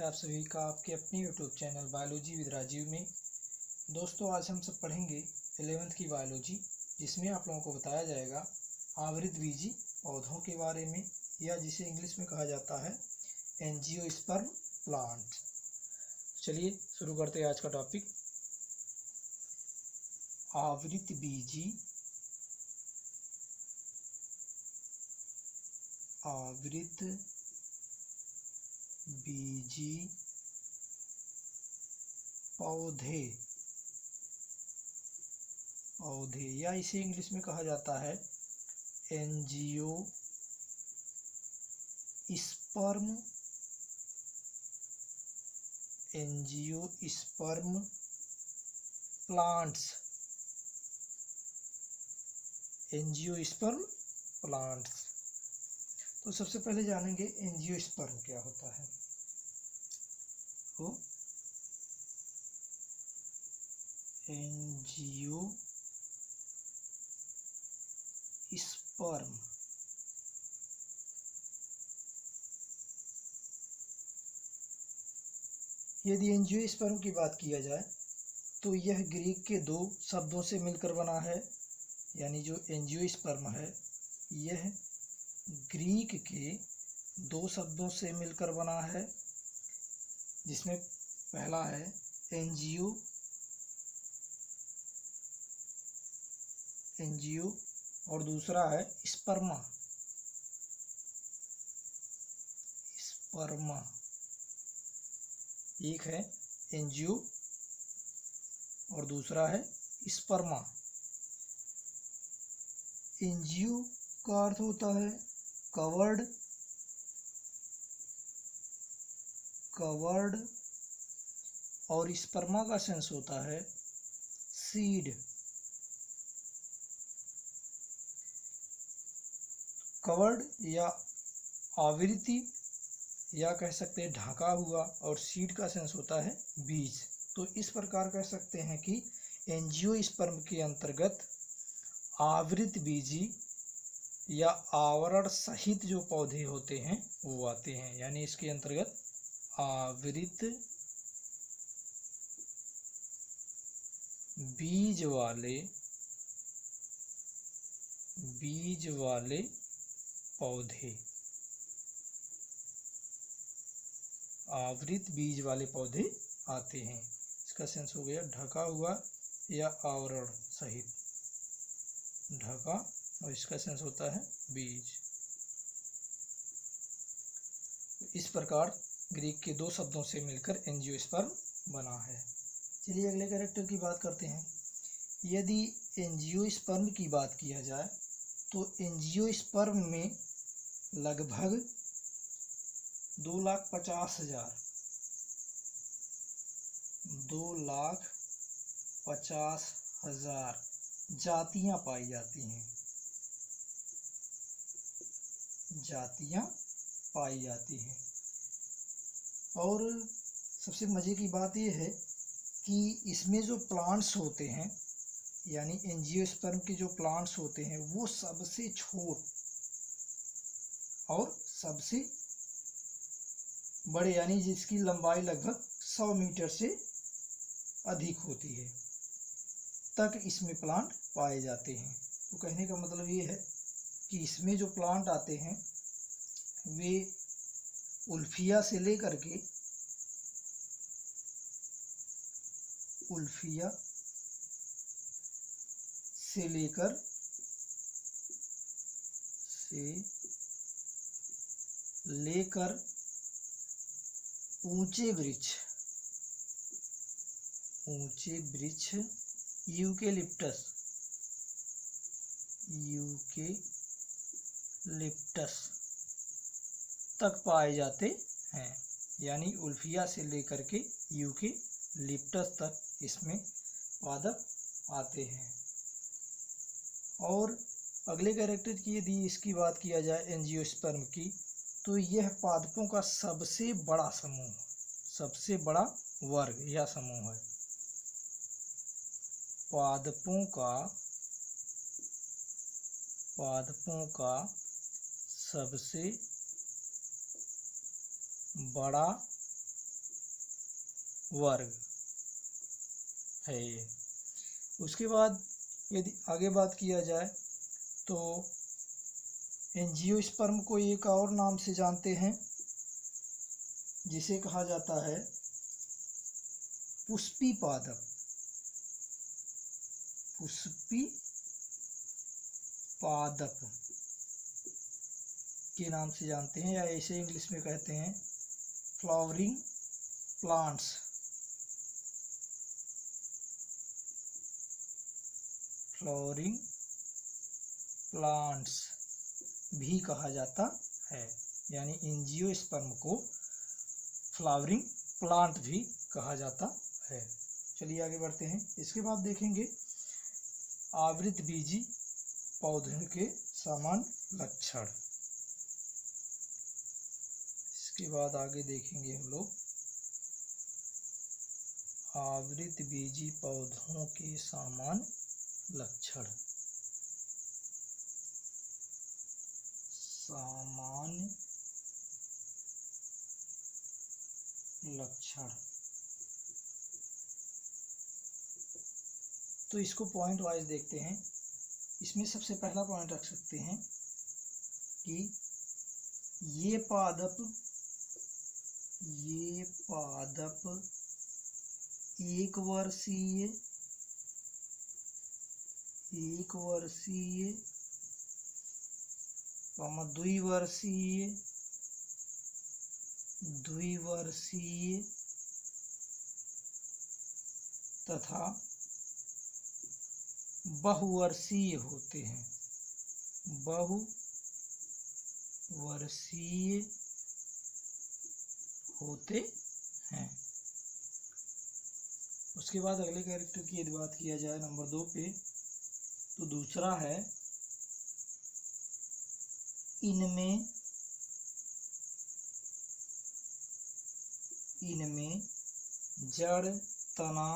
है आप सभी का आपके अपने YouTube channel biology with Rajeev में। दोस्तों, आज हम सब पढ़ेंगे 11th की बायोलॉजी, जिसमें आप लोगों को बताया जाएगा आवृतबीजी पौधों के बारे में, या जिसे इंग्लिश में कहा जाता है एंजियोस्पर्म प्लांट। चलिए शुरू करते हैं आज का टॉपिक। आवृतबीजी पौधे या इसे इंग्लिश में कहा जाता है एंजियोस्पर्म प्लांट्स। तो सबसे पहले जानेंगे एंजियोस्पर्म क्या होता है। तो एंजियोस्पर्म यदि एंजियोस्पर्म की बात किया जाए तो यह ग्रीक के दो शब्दों से मिलकर बना है। यानी जो एंजियोस्पर्म है यह ग्रीक के दो शब्दों से मिलकर बना है, जिसमें पहला है एंजियो और दूसरा है स्पर्मा। एक है एंजियो और दूसरा है स्पर्मा। एंजियो का अर्थ होता है कवर्ड और स्पर्मा का सेंस होता है सीड। कवर्ड या आवृत्ति या कह सकते हैं ढका हुआ, और सीड का सेंस होता है बीज। तो इस प्रकार कह सकते हैं कि एंजियोस्पर्म के अंतर्गत आवृतबीजी या आवरण सहित जो पौधे होते हैं वो आते हैं। यानी इसके अंतर्गत आवृत बीज वाले पौधे, आवृत बीज वाले पौधे आते हैं। इसका सेंस हो गया ढका हुआ या आवरण सहित, ढका, और इसका सेंस होता है बीज। इस प्रकार ग्रीक के दो शब्दों से मिलकर एंजियोस्पर्म बना है। चलिए अगले कैरेक्टर की बात करते हैं। यदि एंजियोस्पर्म की बात किया जाए तो एंजियोस्पर्म में लगभग 2,50,000 जातियां पाई जाती हैं। और सबसे मज़े की बात यह है कि इसमें जो प्लांट्स होते हैं, यानी एंजियोस्पर्म के जो प्लांट्स होते हैं, वो सबसे छोट और सबसे बड़े, यानी जिसकी लंबाई लगभग 100 मीटर से अधिक होती है, तक इसमें प्लांट पाए जाते हैं। तो कहने का मतलब ये है कि इसमें जो प्लांट आते हैं वे उल्फिया से लेकर ऊंचे वृक्ष यूकेलिप्टस तक पाए जाते हैं। यानी उल्फिया से लेकर के यूकेलिप्टस तक इसमें पादप आते हैं। और अगले कैरेक्टर की यदि इसकी बात किया जाए एंजियोस्पर्म की, तो यह पादपों का सबसे बड़ा वर्ग या समूह है। पादपों का सबसे बड़ा वर्ग है ये। उसके बाद यदि आगे बात किया जाए तो एंजियोस्पर्म को एक और नाम से जानते हैं जिसे कहा जाता है पुष्पी पादप। पुष्पी पादप के नाम से जानते हैं, या ऐसे इंग्लिश में कहते हैं फ्लावरिंग प्लांट्स। फ्लावरिंग प्लांट्स भी कहा जाता है, यानी एंजियोस्पर्म को फ्लावरिंग प्लांट भी कहा जाता है। चलिए आगे बढ़ते हैं। इसके बाद देखेंगे आवृतबीजी पौधे के सामान्य लक्षण। इसके बाद आगे देखेंगे हम लोग आवृतबीजी पौधों के सामान्य लक्षण। सामान्य लक्षण तो इसको पॉइंट वाइज देखते हैं। इसमें सबसे पहला पॉइंट रख सकते हैं कि ये पादप एक वर्षीय द्विवर्षीय तथा बहुवर्षीय होते हैं। बहुवर्षीय होते हैं। उसके बाद अगले कैरेक्टर की यदि बात किया जाए नंबर 2 पे, तो दूसरा है इनमें जड़ तना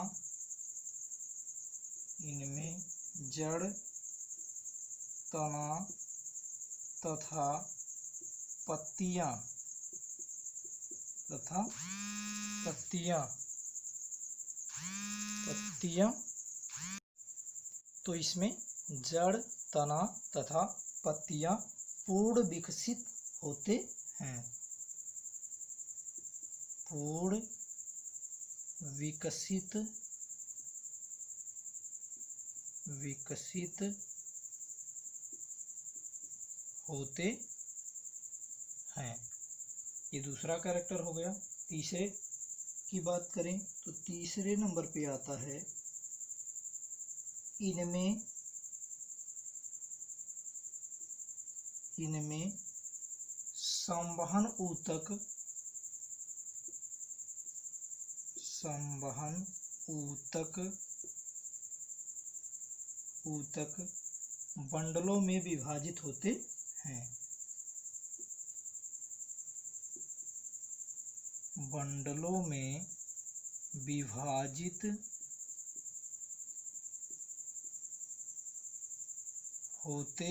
तथा पत्तियां तो इसमें जड़ तना तथा पत्तियां पूर्ण विकसित होते हैं। पूर्ण विकसित होते हैं। ये दूसरा कैरेक्टर हो गया। तीसरे की बात करें तो तीसरे नंबर पे आता है इनमें संवहन ऊतक बंडलों में विभाजित होते हैं। बंडलों में विभाजित होते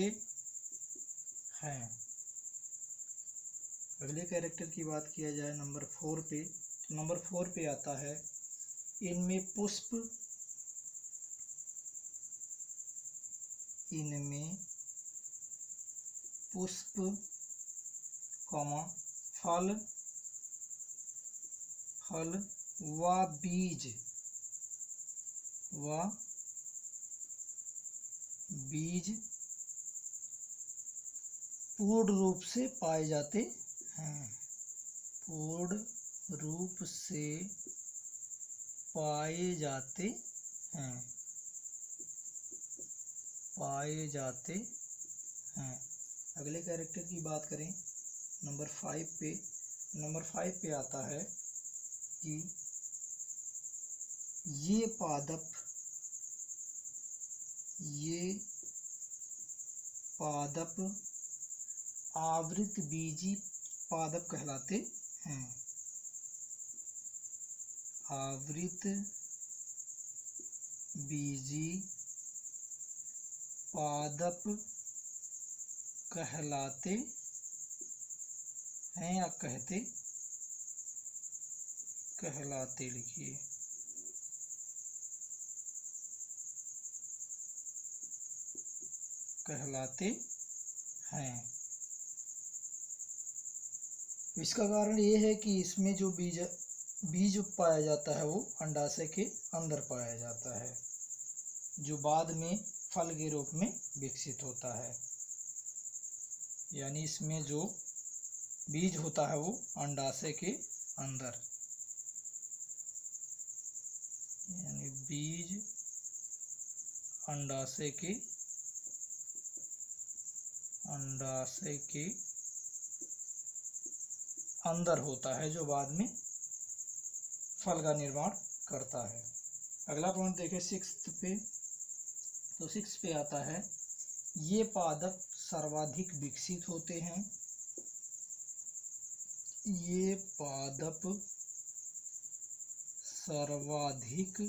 हैं। अगले कैरेक्टर की बात किया जाए नंबर 4 पे, तो नंबर 4 पे आता है इनमें पुष्प फल व बीज पूर्ण रूप से पाए जाते हैं। पूर्ण रूप से पाए जाते हैं। अगले कैरेक्टर की बात करें नंबर 5 पे, नंबर 5 पे आता है कि ये पादप आवृतबीजी पादप कहलाते हैं। आवृतबीजी पादप कहलाते हैं या कहते कहलाते लिखिए। कहलाते हैं। इसका कारण ये है कि इसमें जो बीज पाया जाता है वो अंडाशय के अंदर पाया जाता है, जो बाद में फल के रूप में विकसित होता है। यानी इसमें जो बीज होता है वो अंडाशय के अंदर, यानी बीज अंडाशय के अंदर होता है, जो बाद में फल का निर्माण करता है। अगला पॉइंट देखें 6th पे। तो 6 पे आता है, ये पादप सर्वाधिक विकसित होते हैं। ये पादप सर्वाधिक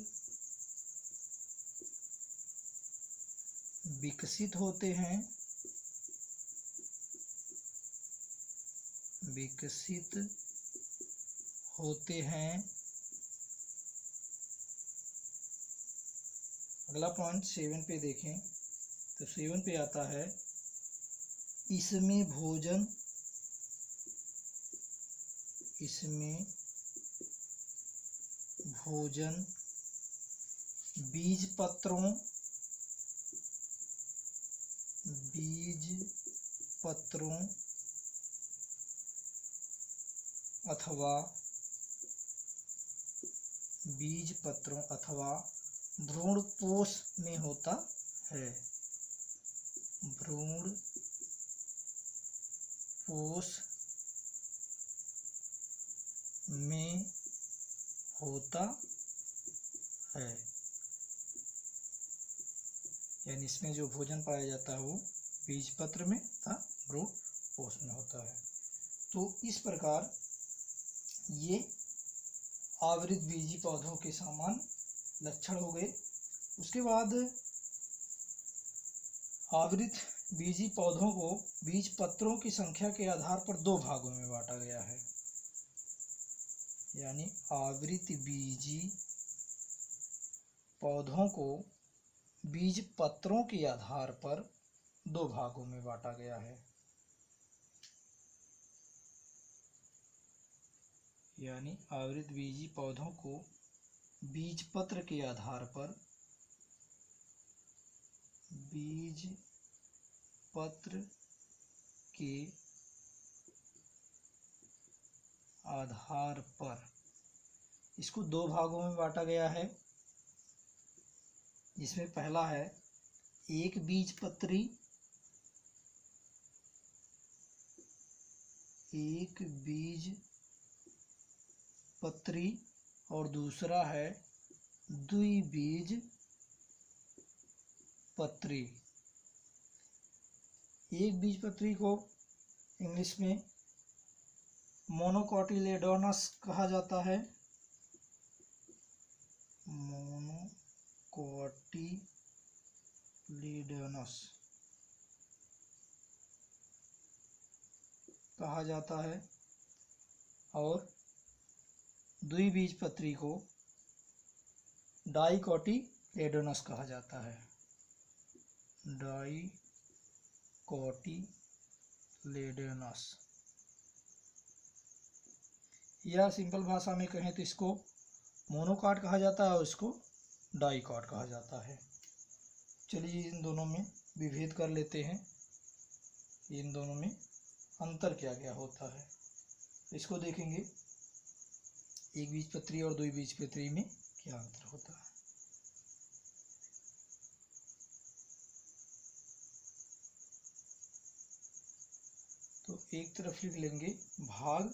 विकसित होते हैं। अगला पॉइंट 7 पे देखें। तो 7 पे आता है, इसमें भोजन बीज पत्रों अथवा भ्रूणपोष में होता है। भ्रूणपोष में होता है। यानी इसमें जो भोजन पाया जाता है वो बीज पत्र में तथा भ्रूणपोष में होता है। तो इस प्रकार ये आवृत बीजी पौधों के समान लक्षण हो गए। उसके बाद आवृत बीजी पौधों को बीज पत्रों की संख्या के आधार पर 2 भागों में बांटा गया है। यानी आवृत बीजी पौधों को बीज पत्रों के आधार पर 2 भागों में बांटा गया है। यानी आवृत बीजी पौधों को बीज पत्र के आधार पर इसको 2 भागों में बांटा गया है, जिसमें पहला है एक बीज पत्री और दूसरा है द्विबीजपत्री। एक बीजपत्री को इंग्लिश में मोनोकोटिलेडोनस कहा जाता है। मोनोकोटिलेडोनस कहा जाता है और द्विबीजपत्री को डाइकोटिलेडोनस कहा जाता है। डाइकोटिलेडोनस, या सिंपल भाषा में कहें तो इसको मोनोकाट कहा जाता है और इसको डाइकाट कहा जाता है। चलिए इन दोनों में विभेद कर लेते हैं, इन दोनों में अंतर क्या क्या होता है इसको देखेंगे। एक बीजपत्री और द्विबीजपत्री में क्या अंतर होता है। तो एक तरफ लिख लेंगे भाग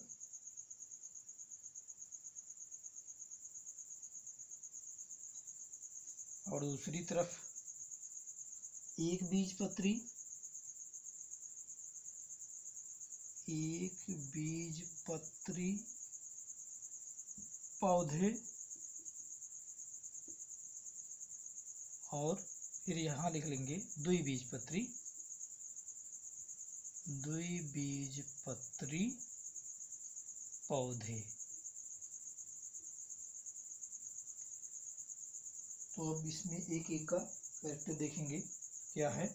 और दूसरी तरफ एक बीजपत्री पौधे और फिर यहाँ लिख लेंगे द्विबीजपत्री पौधे। तो अब इसमें एक एक का कैरेक्टर देखेंगे क्या है।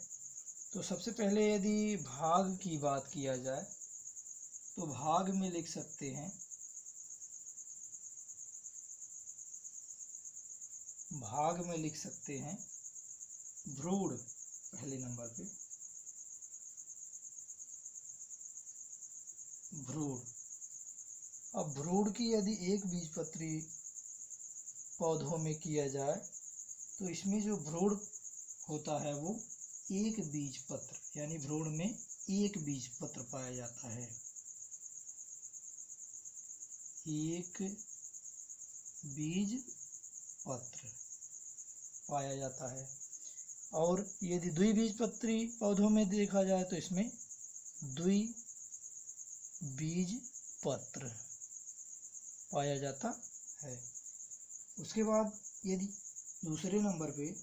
तो सबसे पहले यदि भाग की बात किया जाए तो भाग में लिख सकते हैं, भाग में लिख सकते हैं भ्रूण पहले नंबर पे, भ्रूण। अब भ्रूण की यदि एक बीजपत्री पौधों में किया जाए तो इसमें जो भ्रूण होता है वो एक बीजपत्र, यानी भ्रूण में एक बीजपत्र पाया जाता है, एक बीजपत्र पाया जाता है। और यदि द्विबीजपत्री पौधों में देखा जाए तो इसमें द्विबीजपत्र पाया जाता है। उसके बाद यदि दूसरे नंबर पे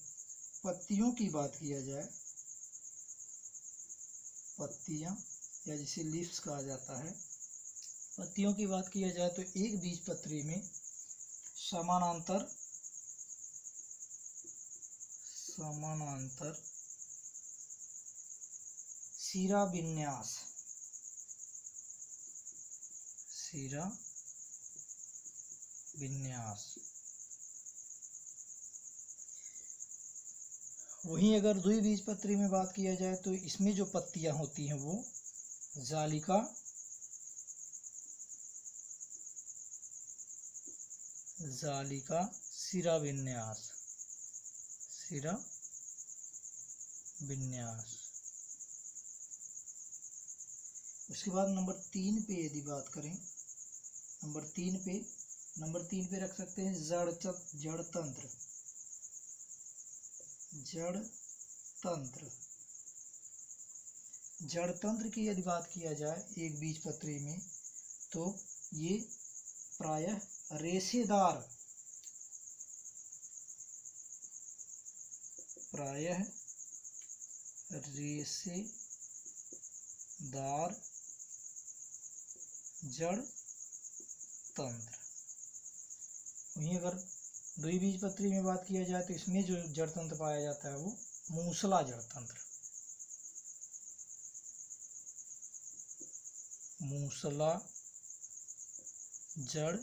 पत्तियों की बात किया जाए, पत्तियां या जिसे लीव्स कहा जाता है, पत्तियों की बात किया जाए तो एक बीजपत्री में समानांतर शिरा विन्यास, शिरा विन्यास। वहीं अगर द्विबीजपत्री में बात किया जाए तो इसमें जो पत्तियां होती हैं वो जालिका शिरा विन्यास, शिरा विन्यास। उसके बाद नंबर 3 पे यदि बात करें, नंबर तीन पे रख सकते हैं जड़ तंत्र, जड़ तंत्र की यदि बात किया जाए एक बीजपत्री में तो ये प्रायः रेशेदार, जड़ तंत्र। वहीं अगर द्विबीजपत्री में बात किया जाए तो इसमें जो जड़ तंत्र पाया जाता है वो मूसला जड़ तंत्र, मूसला जड़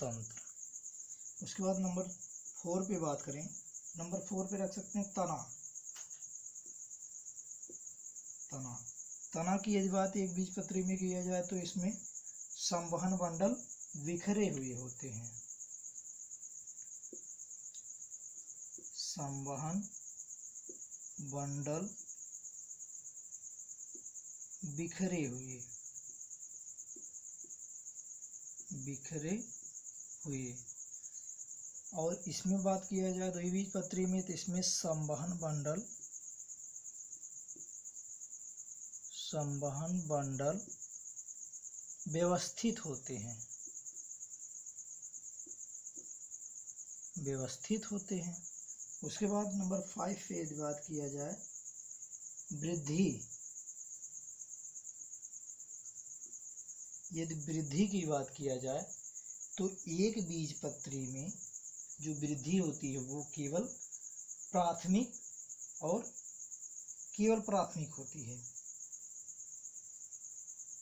तंत्र। उसके बाद नंबर 4 पे बात करें, नंबर 4 पे रख सकते हैं तना की यदि बात एक बीजपत्री में किया जाए तो इसमें संवहन बंडल बिखरे हुए होते हैं, संवहन बंडल बिखरे हुए। और इसमें बात किया जाए द्विबीजपत्री में तो इसमें संवहन बंडल व्यवस्थित होते हैं। उसके बाद नंबर 5 पे यदि बात किया जाए वृद्धि की बात किया जाए तो एक बीजपत्री में जो वृद्धि होती है वो केवल प्राथमिक होती है,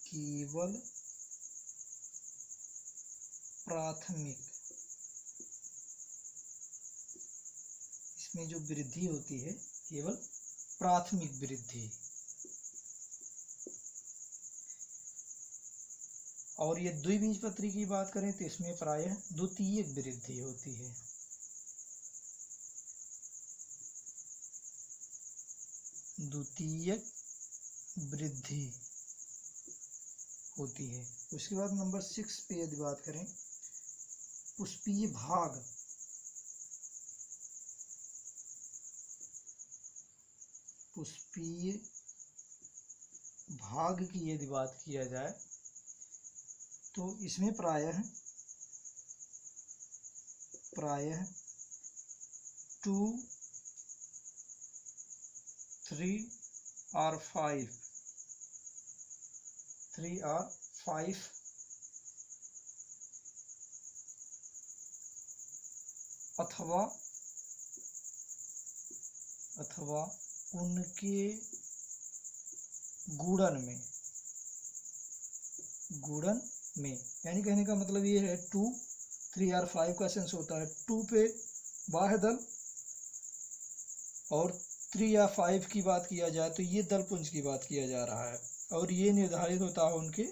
केवल प्राथमिक। इसमें जो वृद्धि होती है केवल प्राथमिक वृद्धि। और ये द्विबीजपत्री की बात करें तो इसमें प्रायः द्वितीयक वृद्धि होती है, द्वितीयक वृद्धि होती है। उसके बाद नंबर 6 पे यदि बात करें पुष्पीय भाग, पुष्पीय भाग की यदि बात किया जाए तो इसमें प्रायः 2, 3 और 5 अथवा उनके गुणन में, यानी कहने का मतलब ये है 2, 3 और 5 का सेंस होता है 2 पे बाह्य दल, और 3 या 5 की बात किया जाए तो ये दल पुंज की बात किया जा रहा है, और ये निर्धारित होता है उनके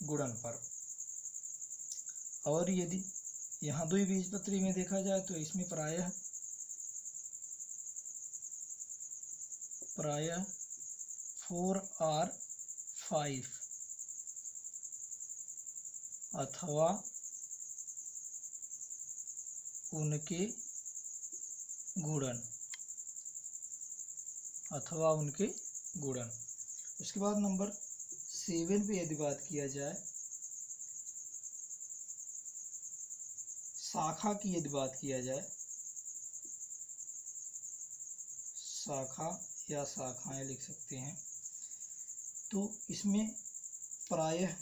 गुणन पर। और यदि यहाँ द्विबीजपत्री में देखा जाए तो इसमें प्रायः 4 और 5 अथवा उनके गुणन। उसके बाद नंबर 7 पे यदि बात किया जाए, शाखा की यदि बात किया जाए, शाखा या शाखाएं लिख सकते हैं, तो इसमें प्रायः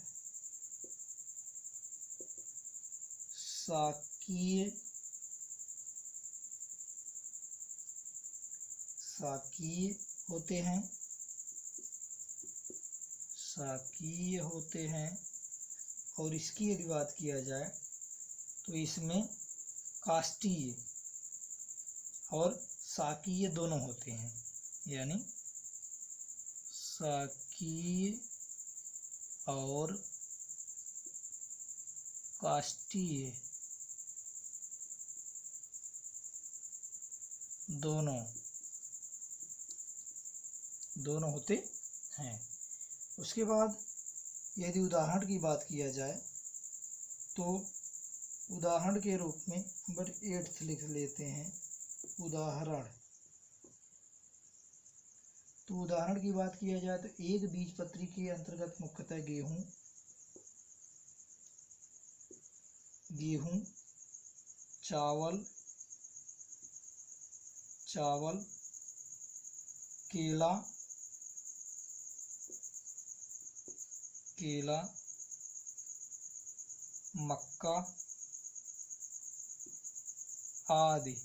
शाकीय होते हैं, और इसकी यदि बात किया जाए तो इसमें काष्ठीय और शाकीय दोनों होते हैं, यानी शाकीय और काष्ठीय दोनों होते हैं। उसके बाद यदि उदाहरण की बात किया जाए तो उदाहरण के रूप में नंबर 8 लिख लेते हैं, उदाहरण। तो उदाहरण की बात किया जाए तो एक बीजपत्री के अंतर्गत मुख्यतः गेहूं, चावल, केला, मक्का आदि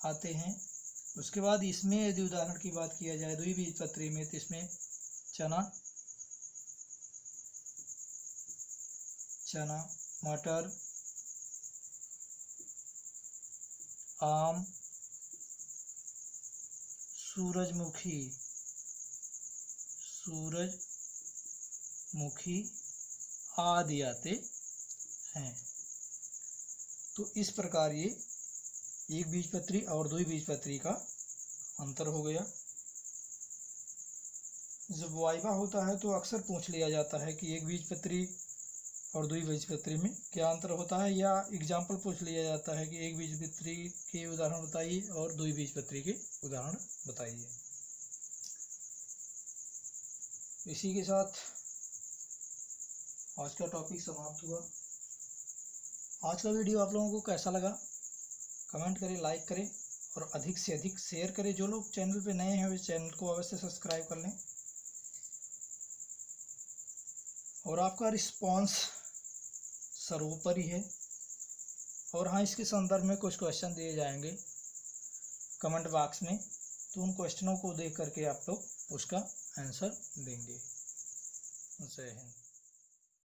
आते हैं। उसके बाद इसमें यदि उदाहरण की बात किया जाए द्विबीजपत्री में, तो इसमें चना, मटर, आम, सूरजमुखी आदि आते हैं। तो इस प्रकार ये एक बीजपत्री और द्विबीजपत्री का अंतर हो गया। जब वाइवा होता है तो अक्सर पूछ लिया जाता है कि एक बीजपत्री और द्विबीजपत्री में क्या अंतर होता है, या एग्जाम्पल पूछ लिया जाता है कि एक बीजपत्री के उदाहरण बताइए और द्विबीजपत्री के उदाहरण बताइए। इसी के साथ आज का टॉपिक समाप्त हुआ। आज का वीडियो आप लोगों को कैसा लगा कमेंट करें, लाइक करें और अधिक से अधिक शेयर करें। जो लोग चैनल पे नए हैं वे चैनल को अवश्य सब्सक्राइब कर लें। और आपका रिस्पांस सर्वोपरि है। और हाँ, इसके संदर्भ में कुछ क्वेश्चन दिए जाएंगे कमेंट बॉक्स में, तो उन क्वेश्चनों को देख करके आप लोग उसका आंसर देंगे। जय हिंद।